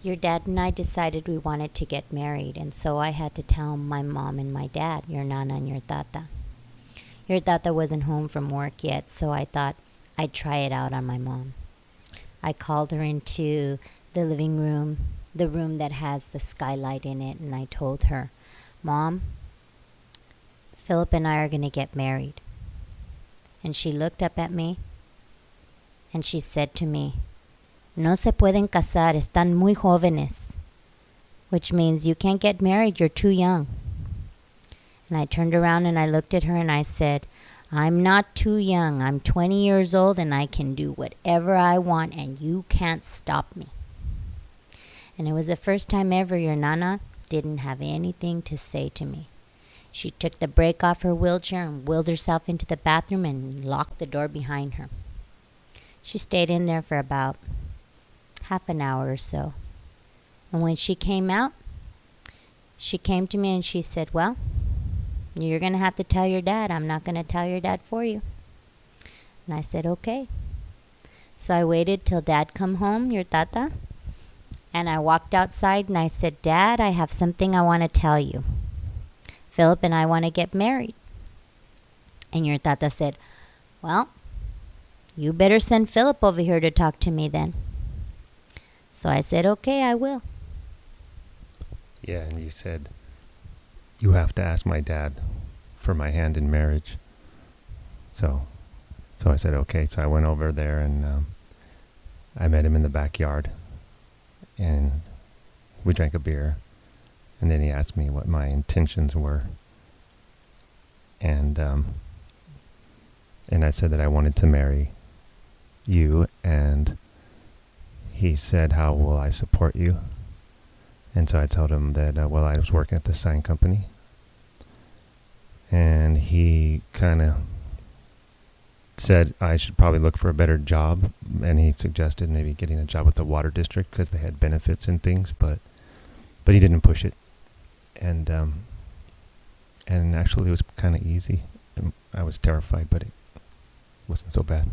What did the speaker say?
Your dad and I decided we wanted to get married, and so I had to tell my mom and my dad, your nana and your tata. Your tata wasn't home from work yet, so I thought I'd try it out on my mom. I called her into the living room, the room that has the skylight in it, and I told her, Mom, Philip and I are going to get married. And she looked up at me and she said to me, No se pueden casar, están muy jóvenes, which means you can't get married, you're too young. And I turned around and I looked at her and I said, I'm not too young. I'm 20 years old and I can do whatever I want and you can't stop me. And it was the first time ever your nana didn't have anything to say to me. She took the brake off her wheelchair and wheeled herself into the bathroom and locked the door behind her. She stayed in there for about half an hour or so. And when she came out, she came to me and she said, Well, you're going to have to tell your dad. I'm not going to tell your dad for you. And I said, okay. So I waited till Dad come home, your tata. And I walked outside and I said, Dad, I have something I want to tell you. Philip and I want to get married. And your tata said, Well, you better send Philip over here to talk to me then. So I said, okay, I will. Yeah, and you said, you have to ask my dad for my hand in marriage. So I said, okay. So I went over there and I met him in the backyard. And we drank a beer. And then he asked me what my intentions were. And I said that I wanted to marry you. And he said, how will I support you? And so I told him that, I was working at the sign company. And he kind of said I should probably look for a better job. And he suggested maybe getting a job with the water district because they had benefits and things. But he didn't push it. And actually it was kind of easy. I was terrified, but it wasn't so bad.